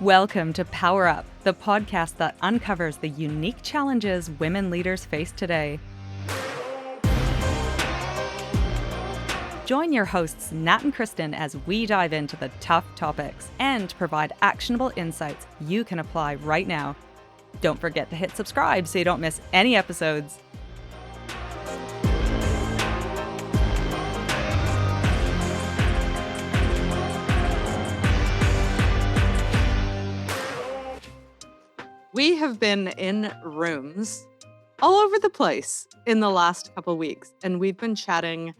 Welcome to Power Up, the podcast that uncovers the unique challenges women leaders face today. Join your hosts, Nat and Kristen, as we dive into the tough topics and provide actionable insights you can apply right now. Don't forget to hit subscribe so you don't miss any episodes. We have been in rooms all over the place in the last couple weeks, and we've been chatting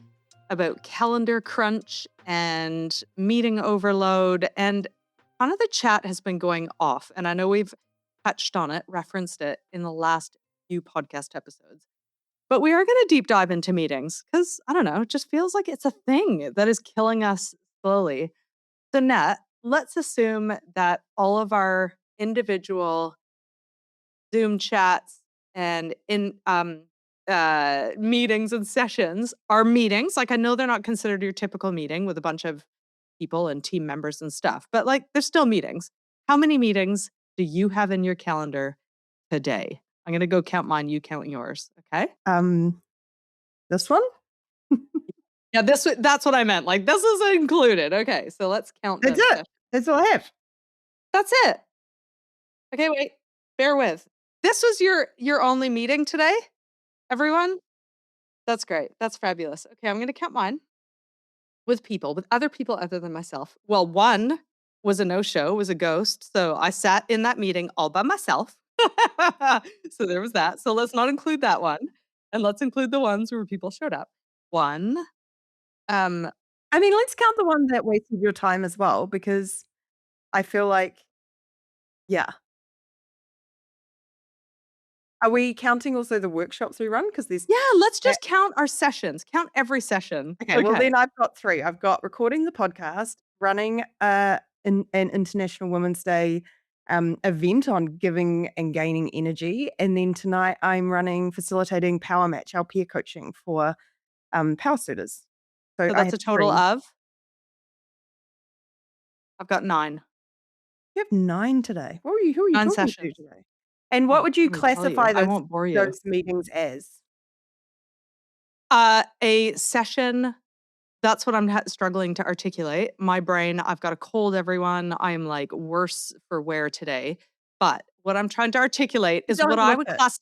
about calendar crunch and meeting overload, and kind of the chat has been going off. And I know we've touched on it, referenced it in the last few podcast episodes, but we are going to deep dive into meetings because I don't know, it just feels like it's a thing that is killing us slowly. So Nat, let's assume that all of our individual Zoom chats and in meetings and sessions are meetings. Like, I know they're not considered your typical meeting with a bunch of people and team members and stuff, but like they're still meetings. How many meetings do you have in your calendar today? I'm gonna go count mine, you count yours. Okay. This one? Yeah, that's what I meant. Like, this is included. Okay, so let's count That's those. it. That's all I have. That's it. Okay, wait. Bear with. This was your only meeting today, everyone? That's great. That's fabulous. Okay, I'm gonna count mine with other people other than myself. Well, one was a no-show, was a ghost. So I sat in that meeting all by myself. So there was that. So let's not include that one. And let's include the ones where people showed up. One. I mean, let's count the one that wasted your time as well, because I feel like, yeah. Are we counting also the workshops we run? Because there's Yeah, let's just count our sessions. Count every session. okay. Well, then I've got 3. I've got recording the podcast, running an International Women's Day event on giving and gaining energy, and then tonight I'm facilitating Power Match, our peer coaching for power suitors. So I that's have a total 3. of? I've got 9. You have 9 today. Who are you 9 talking to sessions. today? And what Oh, would you let me tell you. classify I won't bore you. those meetings as? A session. That's what I'm struggling to articulate. My brain, I've got a cold, everyone. I'm like worse for wear today. But what I'm trying to articulate is what I would class,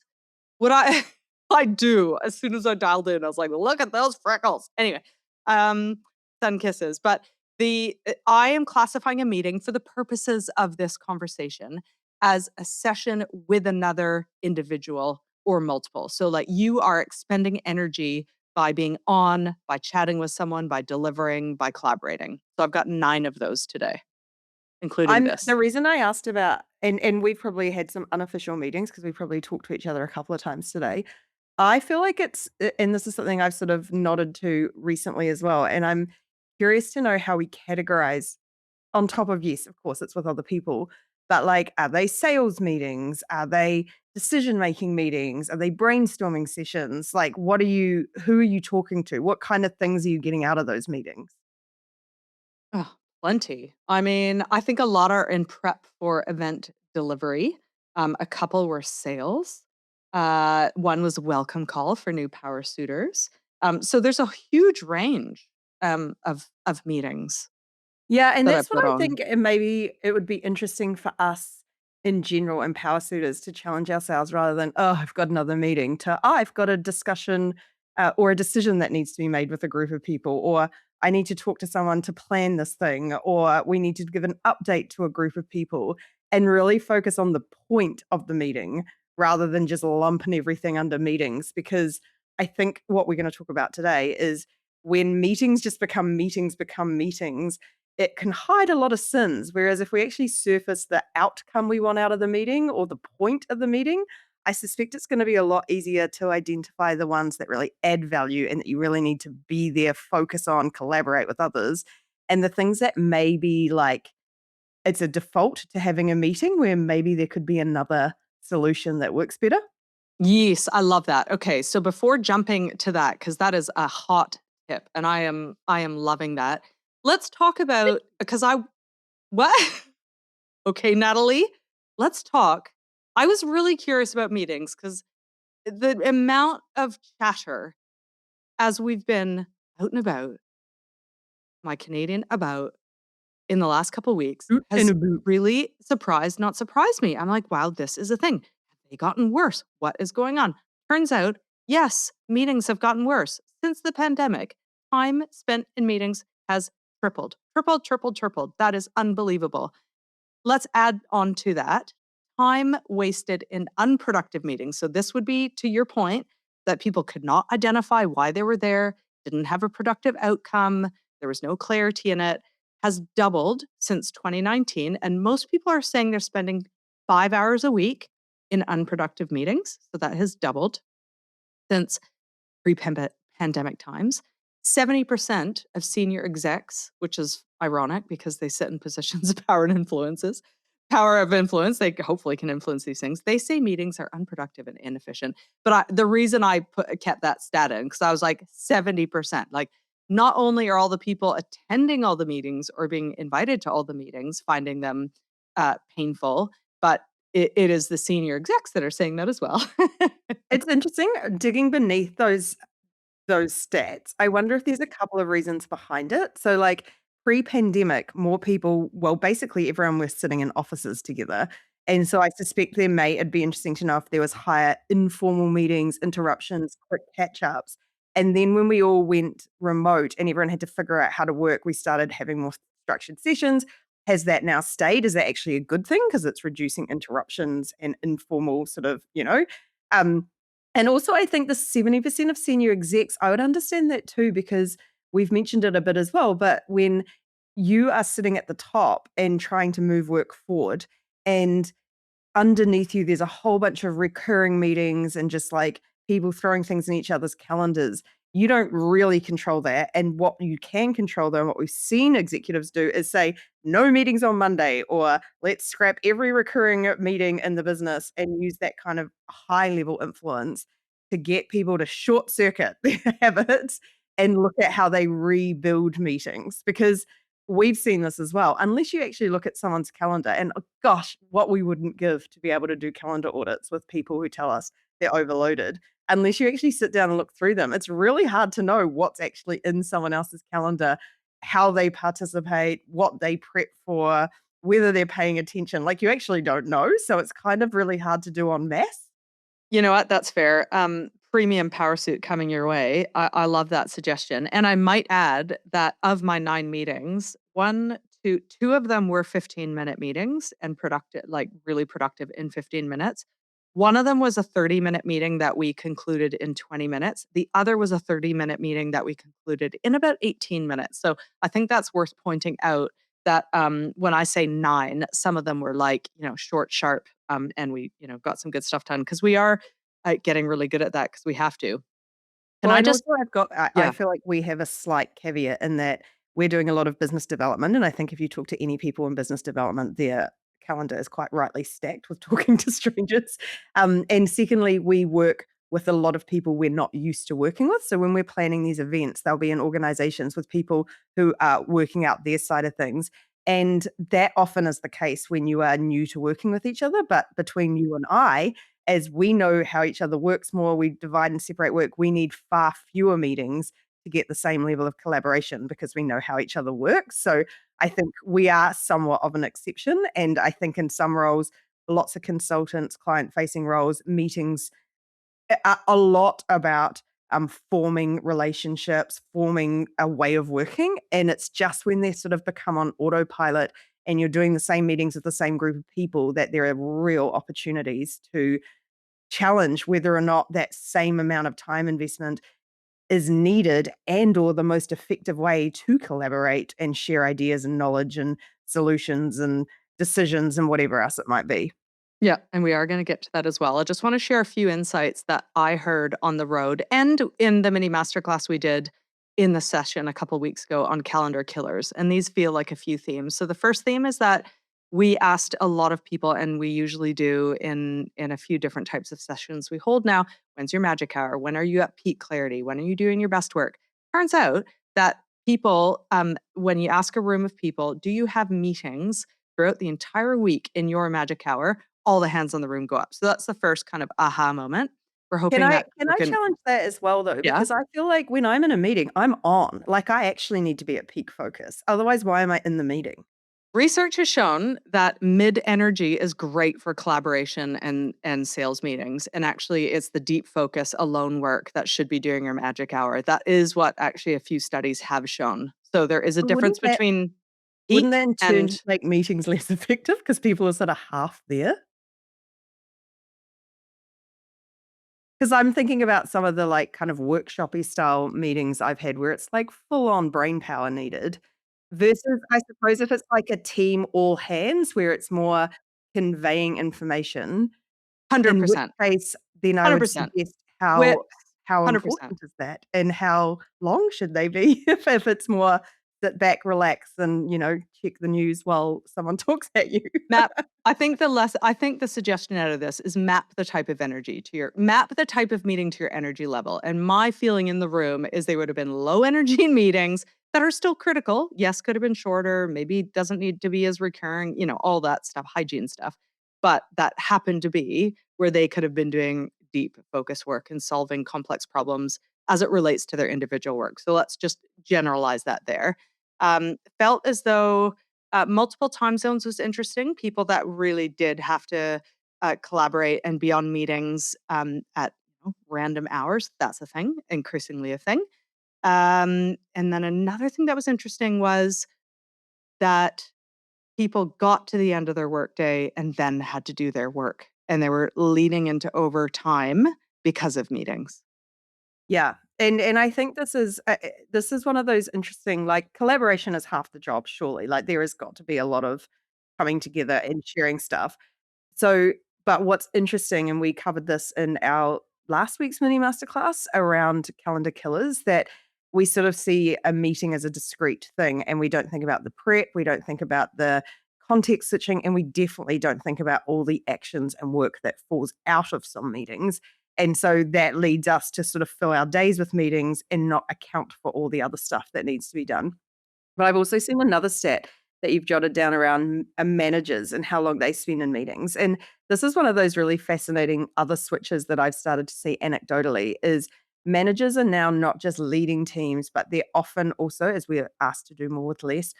what I I do as soon as I dialed in. I was like, look at those freckles. Anyway, sun kisses. But I am classifying a meeting for the purposes of this conversation as a session with another individual or multiple. So like you are expending energy by being on, by chatting with someone, by delivering, by collaborating. So I've got 9 of those today, including this. The reason I asked about, and we've probably had some unofficial meetings because we probably talked to each other a couple of times today. I feel like it's, and this is something I've sort of nodded to recently as well, and I'm curious to know how we categorize, on top of, yes, of course, it's with other people, but like, are they sales meetings? Are they decision-making meetings? Are they brainstorming sessions? Like, who are you talking to? What kind of things are you getting out of those meetings? Oh, plenty. I mean, I think a lot are in prep for event delivery. A couple were sales. One was a welcome call for new power suitors. So there's a huge range of meetings. Yeah, and that that's I've what got I on. think, and maybe it would be interesting for us in general and power suitors to challenge ourselves rather than, oh, I've got another meeting, to, oh, I've got a discussion or a decision that needs to be made with a group of people, or I need to talk to someone to plan this thing, or we need to give an update to a group of people, and really focus on the point of the meeting rather than just lumping everything under meetings. Because I think what we're going to talk about today is when meetings just become meetings, it can hide a lot of sins. Whereas if we actually surface the outcome we want out of the meeting or the point of the meeting, I suspect it's going to be a lot easier to identify the ones that really add value and that you really need to be there, focus on, collaborate with others. And the things that maybe like it's a default to having a meeting where maybe there could be another solution that works better. Yes, I love that. Okay, so before jumping to that, because that is a hot tip, and I am loving that. Let's talk about, because what? Okay, Natalie, let's talk. I was really curious about meetings because the amount of chatter as we've been out and about, my Canadian about, in the last couple weeks Oot and has a boot. really not surprised me. I'm like, wow, this is a thing. Have they gotten worse? What is going on? Turns out, yes, meetings have gotten worse. Since the pandemic, time spent in meetings has tripled, tripled, tripled, tripled. That is unbelievable. Let's add on to that time wasted in unproductive meetings. So, this would be to your point that people could not identify why they were there, didn't have a productive outcome, there was no clarity in it, has doubled since 2019. And most people are saying they're spending 5 hours a week in unproductive meetings. So, that has doubled since pre-pandemic times. 70% of senior execs, which is ironic because they sit in positions of power of influence, they hopefully can influence these things. They say meetings are unproductive and inefficient. But the reason I kept that stat in, because I was like 70%, like not only are all the people attending all the meetings or being invited to all the meetings, finding them painful, but it is the senior execs that are saying that as well. It's interesting digging beneath those stats. I wonder if there's a couple of reasons behind it. So, like, pre-pandemic, more people well, basically everyone was sitting in offices together, and so I suspect it'd be interesting to know if there was higher informal meetings, interruptions, quick catch-ups, and then when we all went remote and everyone had to figure out how to work, we started having more structured sessions. Has that now stayed? Is that actually a good thing because it's reducing interruptions and informal sort of, um, and also, I think the 70% of senior execs, I would understand that too, because we've mentioned it a bit as well. But when you are sitting at the top and trying to move work forward, and underneath you, there's a whole bunch of recurring meetings and just like people throwing things in each other's calendars. You don't really control that. And what you can control, though, and what we've seen executives do is say, no meetings on Monday, or let's scrap every recurring meeting in the business and use that kind of high level influence to get people to short circuit their habits and look at how they rebuild meetings. Because we've seen this as well. Unless you actually look at someone's calendar, and oh gosh, what we wouldn't give to be able to do calendar audits with people who tell us they're overloaded. Unless you actually sit down and look through them, it's really hard to know what's actually in someone else's calendar, how they participate, what they prep for, whether they're paying attention. Like, you actually don't know. So it's kind of really hard to do en masse. You know what? That's fair. Premium power suit coming your way. I love that suggestion. And I might add that of my 9 meetings, two of them were 15-minute meetings and productive, like really productive in 15 minutes. One of them was a 30-minute meeting that we concluded in 20 minutes. The other was a 30-minute meeting that we concluded in about 18 minutes. So I think that's worth pointing out that when I say 9, some of them were like, short, sharp, and we, got some good stuff done because we are getting really good at that because we have to. Can Well, I and just, also I yeah, feel like we have a slight caveat in that we're doing a lot of business development, and I think if you talk to any people in business development, their calendar is quite rightly stacked with talking to strangers. And secondly, we work with a lot of people we're not used to working with. So when we're planning these events, they'll be in organizations with people who are working out their side of things. And that often is the case when you are new to working with each other. But between you and I, as we know how each other works more, we divide and separate work. We need far fewer meetings to get the same level of collaboration because we know how each other works. So I think we are somewhat of an exception. And I think in some roles, lots of consultants, client facing roles, meetings are a lot about forming relationships, forming a way of working. And it's just when they sort of become on autopilot and you're doing the same meetings with the same group of people that there are real opportunities to challenge whether or not that same amount of time investment is needed and or the most effective way to collaborate and share ideas and knowledge and solutions and decisions and whatever else it might be. yeah, and we are going to get to that as well. I just want to share a few insights that I heard on the road and in the mini masterclass we did in the session a couple weeks ago on calendar killers. And these feel like a few themes. So the first theme is that we asked a lot of people, and we usually do in a few different types of sessions we hold now. When's your magic hour? When are you at peak clarity? When are you doing your best work? Turns out that people, when you ask a room of people, do you have meetings throughout the entire week in your magic hour, all the hands on the room go up. So that's the first kind of aha moment. We're Can hoping I that can people I can, challenge that as well though? yeah. Because I feel like when I'm in a meeting, I'm on. Like I actually need to be at peak focus. Otherwise, why am I in the meeting? Research has shown that mid energy is great for collaboration and sales meetings. And actually, it's the deep focus, alone work that should be doing your magic hour. That is what actually a few studies have shown. So there is a But difference between wouldn't that peak in turn and make meetings less effective because people are sort of half there? Because I'm thinking about some of the, like, kind of workshop-y style meetings I've had where it's, like, full on brain power needed versus, I suppose, if it's like a team all hands where it's more conveying information, in which 100%, case, then I would 100%. suggest With how 100%. important is that, and how long should they be if it's more sit back, relax, and, check the news while someone talks at you? Map I think the suggestion out of this is map the type of meeting to your energy level. And my feeling in the room is they would have been low energy meetings that are still critical. Yes, could have been shorter, maybe doesn't need to be as recurring, all that stuff, hygiene stuff. But that happened to be where they could have been doing deep focus work and solving complex problems as it relates to their individual work. So let's just generalize that there. Felt as though multiple time zones was interesting. People that really did have to collaborate and be on meetings at random hours. That's a thing, increasingly a thing. And then another thing that was interesting was that people got to the end of their workday and then had to do their work, and they were leading into overtime because of meetings. Yeah, and I think this is one of those interesting, like, collaboration is half the job, surely, like, there has got to be a lot of coming together and sharing stuff. So, but what's interesting, and we covered this in our last week's mini masterclass around calendar killers, that we sort of see a meeting as a discrete thing and we don't think about the prep, we don't think about the context switching, and we definitely don't think about all the actions and work that falls out of some meetings. And so that leads us to sort of fill our days with meetings and not account for all the other stuff that needs to be done. But I've also seen another stat that you've jotted down around managers and how long they spend in meetings. And this is one of those really fascinating other switches that I've started to see anecdotally is managers are now not just leading teams, but they're often also, as we're asked to do more with less,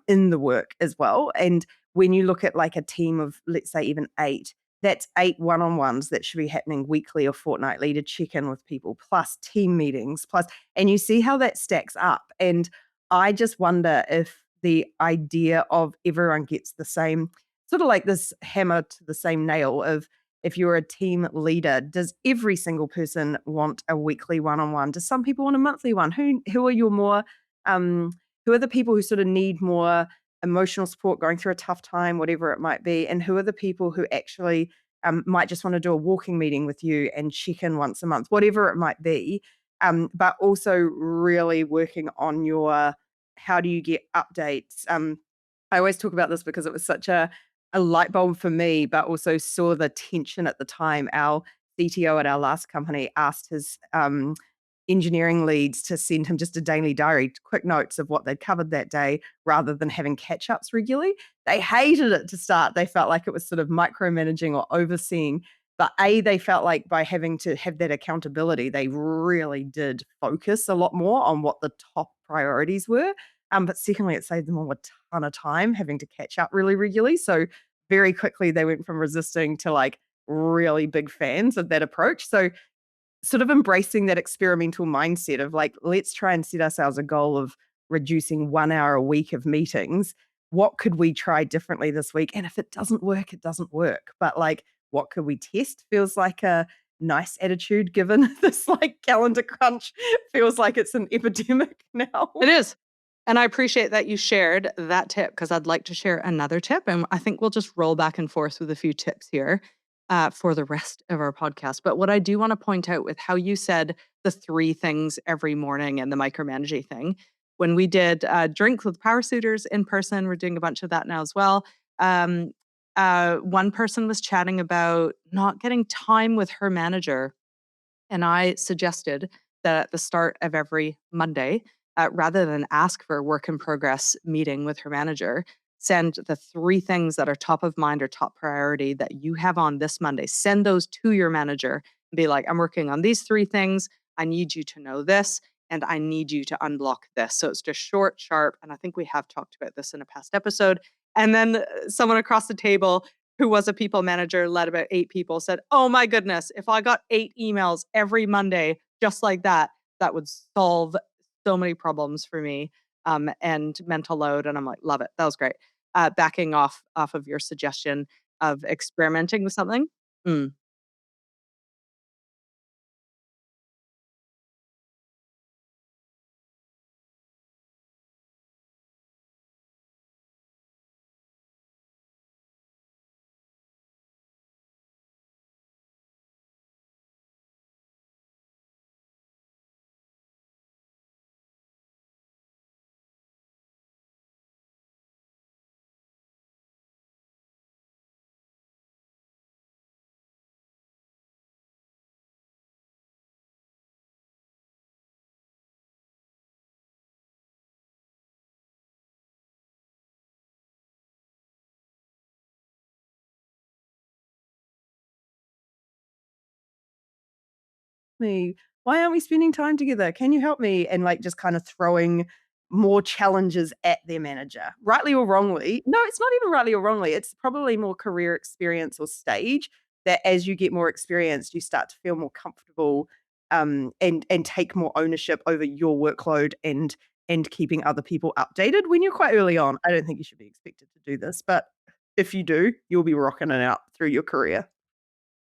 in the work as well. And when you look at like a team of, let's say, even eight, that's eight one-on-ones that should be happening weekly or fortnightly to check in with people, plus team meetings, plus, and you see how that stacks up. And I just wonder if the idea of everyone gets the same sort of like this hammer to the same nail of if you're a team leader, does every single person want a weekly one-on-one? Do some people want a monthly one? Who are your more um who are the people who sort of need more emotional support going through a tough time, whatever it might be? And who are the people who actually might just want to do a walking meeting with you and check in once a month, whatever it might be? But also really working on your how do you get updates? I always talk about this because it was such a light bulb for me, but also saw the tension at the time. Our CTO at our last company asked his engineering leads to send him just a daily diary, quick notes of what they'd covered that day, rather than having catch ups regularly. They hated it to start. They felt like it was sort of micromanaging or overseeing. But they felt like by having to have that accountability, they really did focus a lot more on what the top priorities were. But secondly, it saved them all a ton of time having to catch up really regularly. So very quickly, they went from resisting to like really big fans of that approach. So sort of embracing that experimental mindset of like, let's try and set ourselves a goal of reducing 1 hour a week of meetings. What could we try differently this week? And if it doesn't work, it doesn't work. But like, what could we test feels like a nice attitude given this like calendar crunch feels like it's an epidemic now. It is. And I appreciate that you shared that tip because I'd like to share another tip. And I think we'll just roll back and forth with a few tips here for the rest of our podcast. But what I do want to point out with how you said the three things every morning and the micromanaging thing, when we did drinks with power suitors in person, we're doing a bunch of that now as well. One person was chatting about not getting time with her manager. And I suggested that at the start of every Monday, rather than ask for a work in progress meeting with her manager, Send the 3 things that are top of mind or top priority that you have on this Monday. Send those to your manager and be like, I'm working on these 3 things. I need you to know this, and I need you to unblock this. So it's just short, sharp. And I think we have talked about this in a past episode. And then someone across the table who was a people manager, led about 8 people, said, oh my goodness, if I got 8 emails every Monday just like that, that would solve so many problems for me and mental load. And I'm like, love it. That was great. Backing off of your suggestion of experimenting with something. Mm. Me. Why aren't we spending time together? Can you help me? And like just kind of throwing more challenges at their manager, rightly or wrongly. No, it's not even rightly or wrongly. It's probably more career experience or stage that as you get more experienced, you start to feel more comfortable and take more ownership over your workload and keeping other people updated. When you're quite early on, I don't think you should be expected to do this, but if you do, you'll be rocking it out through your career.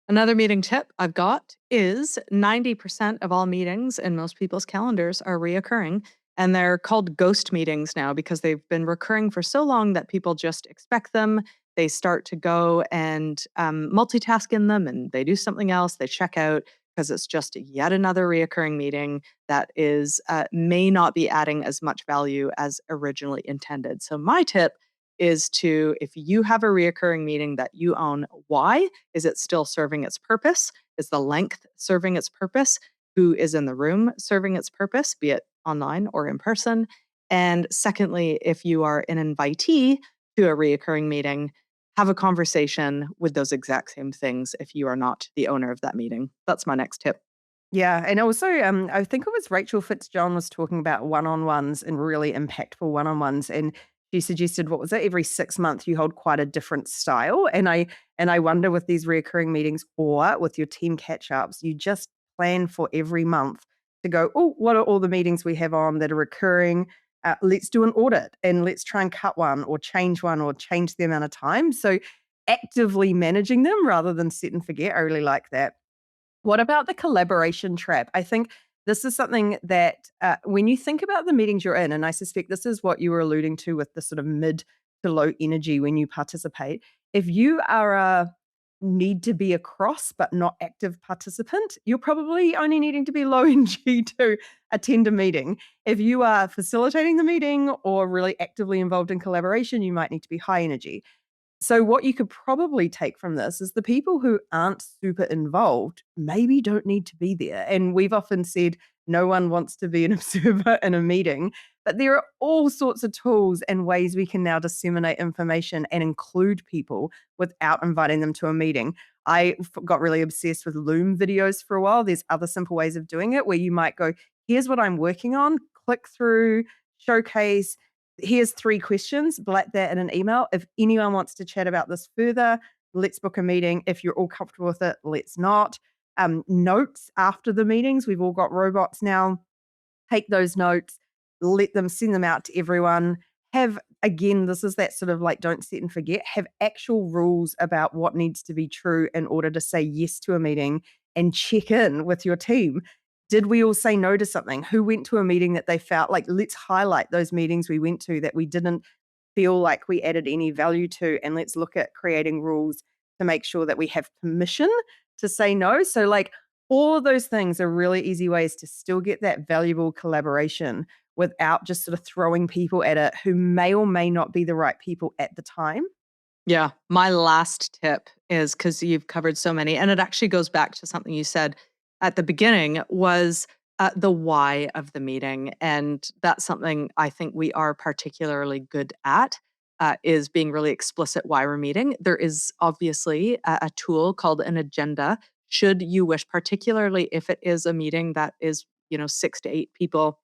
Another meeting tip I've got is 90% of all meetings in most people's calendars are reoccurring. And they're called ghost meetings now because they've been recurring for so long that people just expect them. They start to go and multitask in them and they do something else. They check out because it's just yet another reoccurring meeting that is may not be adding as much value as originally intended. So my tip is to, if you have a reoccurring meeting that you own, why? Is it still serving its purpose? Is the length serving its purpose? Who is in the room serving its purpose, be it online or in person? And secondly, if you are an invitee to a reoccurring meeting, have a conversation with those exact same things if you are not the owner of that meeting. That's my next tip. Yeah, and also, I think it was Rachel Fitzjohn was talking about one-on-ones and really impactful one-on-ones, and she suggested, what was it? Every 6 months you hold quite a different style, and I wonder with these recurring meetings or with your team catch-ups, you just plan for every month to go, "Oh, what are all the meetings we have on that are recurring? Let's do an audit and let's try and cut one or change the amount of time." So actively managing them rather than set and forget. I really like that. What about the collaboration trap? I think this is something that when you think about the meetings you're in, and I suspect this is what you were alluding to with the sort of mid to low energy when you participate. If you are a need to be across but not active participant, you're probably only needing to be low energy to attend a meeting. If you are facilitating the meeting or really actively involved in collaboration, you might need to be high energy. So what you could probably take from this is the people who aren't super involved maybe don't need to be there. And we've often said no one wants to be an observer in a meeting, but there are all sorts of tools and ways we can now disseminate information and include people without inviting them to a meeting. Got really obsessed with Loom videos for a while. There's other simple ways of doing it where you might go, here's what I'm working on, click through, showcase, here's 3 questions, black that in an email. If anyone wants to chat about this further, let's book a meeting. If you're all comfortable with it, let's not. Notes after the meetings, we've all got robots now. Take those notes, let them send them out to everyone. Have, again, this is that sort of like don't set and forget, have actual rules about what needs to be true in order to say yes to a meeting and check in with your team. Did we all say no to something? Who went to a meeting that they felt like, let's highlight those meetings we went to that we didn't feel like we added any value to, and let's look at creating rules to make sure that we have permission to say no. So like all of those things are really easy ways to still get that valuable collaboration without just sort of throwing people at it who may or may not be the right people at the time. Yeah. My last tip is because you've covered so many, and it actually goes back to something you said at the beginning was the why of the meeting. And that's something I think we are particularly good at. is being really explicit why we're meeting. There is obviously a tool called an agenda. Should you wish, particularly if it is a meeting that is, 6 to 8 people,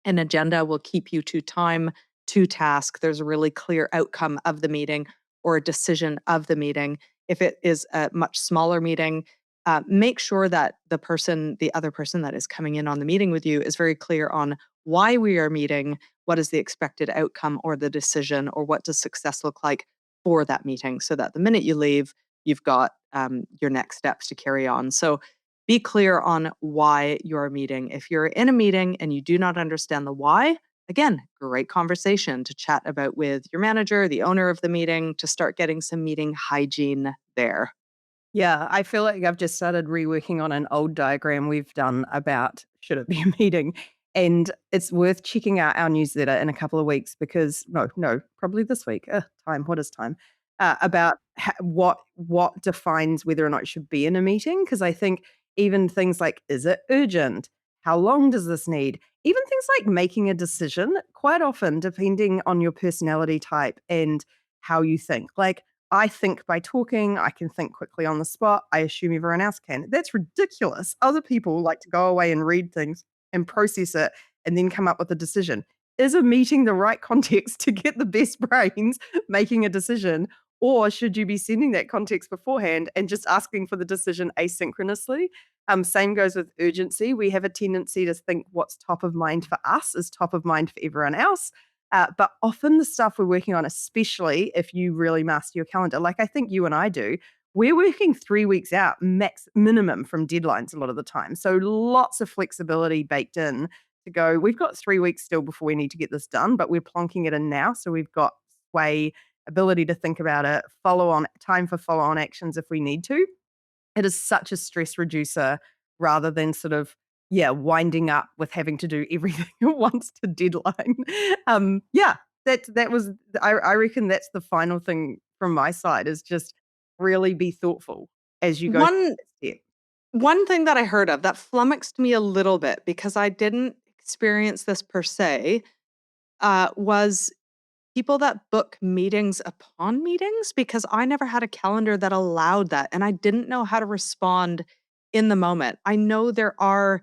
an agenda will keep you to time, to task. There's a really clear outcome of the meeting or a decision of the meeting. If it is a much smaller meeting, make sure that the other person that is coming in on the meeting with you is very clear on why we are meeting, what is the expected outcome or the decision, or what does success look like for that meeting, so that the minute you leave, you've got your next steps to carry on. So be clear on why you're meeting. If you're in a meeting and you do not understand the why, again, great conversation to chat about with your manager, the owner of the meeting, to start getting some meeting hygiene there. Yeah, I feel like I've just started reworking on an old diagram we've done about should it be a meeting. And it's worth checking out our newsletter in a couple of weeks because no, probably this week. Time, what is time? About what defines whether or not it should be in a meeting. Because I think even things like, is it urgent? How long does this need? Even things like making a decision, quite often, depending on your personality type and how you think. Like, I think by talking, I can think quickly on the spot. I assume everyone else can. That's ridiculous. Other people like to go away and read things and process it and then come up with a decision. Is a meeting the right context to get the best brains making a decision? Or should you be sending that context beforehand and just asking for the decision asynchronously? Same goes with urgency. We have a tendency to think what's top of mind for us is top of mind for everyone else. But often the stuff we're working on, especially if you really master your calendar, like I think you and I do, we're working 3 weeks out max minimum from deadlines a lot of the time. So lots of flexibility baked in to go, we've got 3 weeks still before we need to get this done, but we're plonking it in now. So we've got sway, ability to think about it, follow on time for follow on actions if we need to. It is such a stress reducer rather than sort of, yeah, winding up with having to do everything at once to deadline. Yeah, that was I reckon that's the final thing from my side is just really be thoughtful as you go through One that step. one thing that I heard of that flummoxed me a little bit because I didn't experience this per se, was people that book meetings upon meetings, because I never had a calendar that allowed that, and I didn't know how to respond in the moment. I know there are,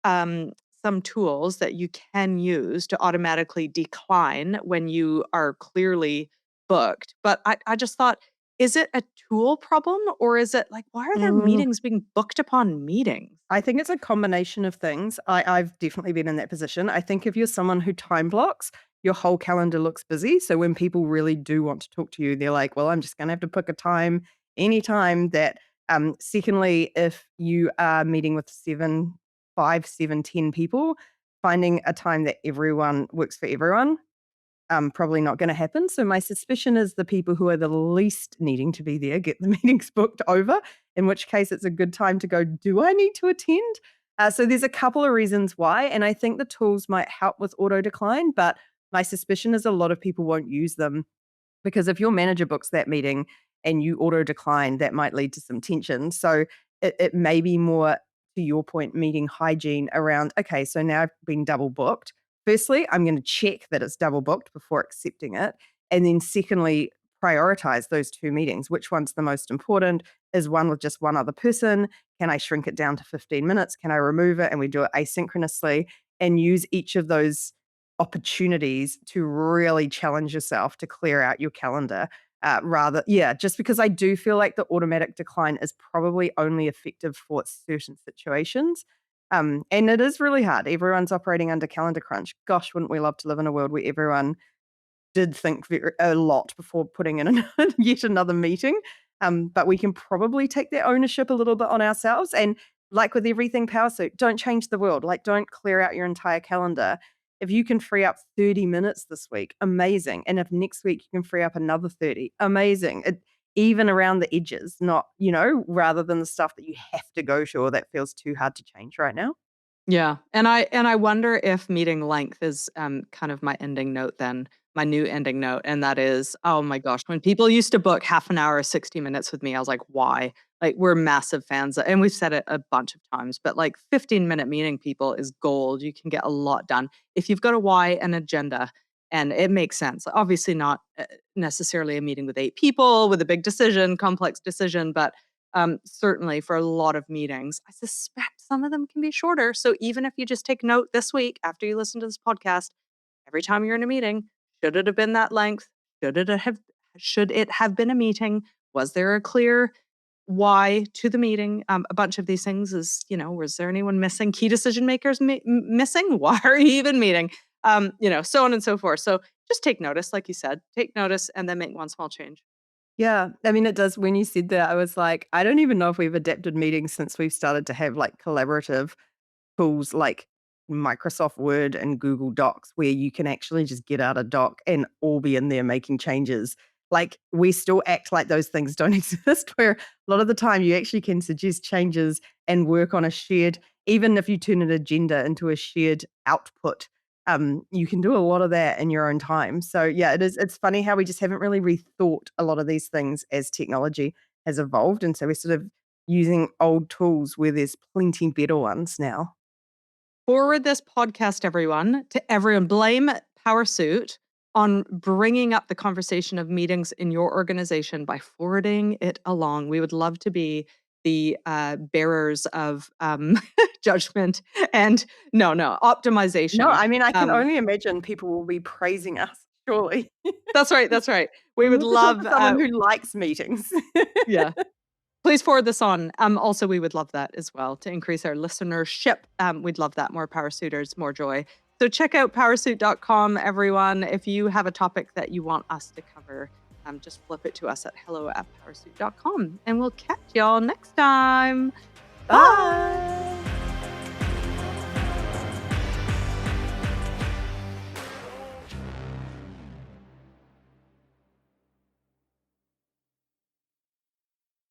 um, some tools that you can use to automatically decline when you are clearly booked, but I just thought, is it a tool problem, or is it like, why are there Mm. meetings being booked upon meetings? I think it's a combination of things. I've definitely been in that position. I think if you're someone who time blocks, your whole calendar looks busy. So when people really do want to talk to you, they're like, well, I'm just going to have to pick a time anytime that. Secondly, if you are meeting with 10 people, finding a time that everyone works for everyone probably not going to happen. So my suspicion is the people who are the least needing to be there get the meetings booked over, in which case it's a good time to go, do I need to attend? So there's a couple of reasons why, and I think the tools might help with auto decline, but my suspicion is a lot of people won't use them because if your manager books that meeting and you auto decline, that might lead to some tension. So it may be more to your point, meeting hygiene around, okay, so now I've been double booked. Firstly, I'm going to check that it's double booked before accepting it. And then secondly, prioritize those two meetings. Which one's the most important? Is one with just one other person? Can I shrink it down to 15 minutes? Can I remove it? And we do it asynchronously and use each of those opportunities to really challenge yourself to clear out your calendar. Just because I do feel like the automatic decline is probably only effective for certain situations. And it is really hard. Everyone's operating under calendar crunch. Gosh, wouldn't we love to live in a world where everyone did think a lot before putting in yet another meeting. But we can probably take that ownership a little bit on ourselves. And like with everything Power Suit, don't change the world. Like, don't clear out your entire calendar. If you can free up 30 minutes this week, amazing. And if next week you can free up another 30, amazing. Even around the edges, not, rather than the stuff that you have to go to or that feels too hard to change right now. Yeah, and I wonder if meeting length is, kind of my ending note then, my new ending note, and that is, oh my gosh, when people used to book half an hour or 60 minutes with me, I was like, "Why?" Like, we're massive fans, and we've said it a bunch of times, but, like, 15-minute meeting people is gold. You can get a lot done. If you've got a why, an agenda, And it makes sense. Obviously not necessarily a meeting with 8 people with a big decision, complex decision, but certainly for a lot of meetings, I suspect some of them can be shorter. So even if you just take note this week after you listen to this podcast, every time you're in a meeting, should it have been that length? Should it have been a meeting? Was there a clear why to the meeting? A bunch of these things is, was there anyone missing? Key decision makers missing? Why are you even meeting? So on and so forth. So just take notice, like you said, take notice and then make one small change. Yeah, I mean, it does. When you said that, I was like, I don't even know if we've adapted meetings since we've started to have like collaborative tools like Microsoft Word and Google Docs, where you can actually just get out a doc and all be in there making changes. Like, we still act like those things don't exist, where a lot of the time you actually can suggest changes and work on a shared, even if you turn an agenda into a shared output, you can do a lot of that in your own time. So yeah, it's funny how we just haven't really rethought a lot of these things as technology has evolved. And so we're sort of using old tools where there's plenty better ones now. Forward this podcast, everyone, to everyone. Blame PowerSuit on bringing up the conversation of meetings in your organization by forwarding it along. We would love to be the bearers of judgment and no No, optimization. I mean, I can Um, only imagine people will be praising us, surely. that's right. That's right. We We would need to talk love, to someone who likes meetings. yeah. Please forward this on. Also, we would love that as well to increase our listenership. We'd love that. More power suiters, more joy. So check out powersuit.com, everyone. If you have a topic that you want us to cover, just flip it to us at hello@powersuit.com. And we'll catch y'all next time. Bye. Bye.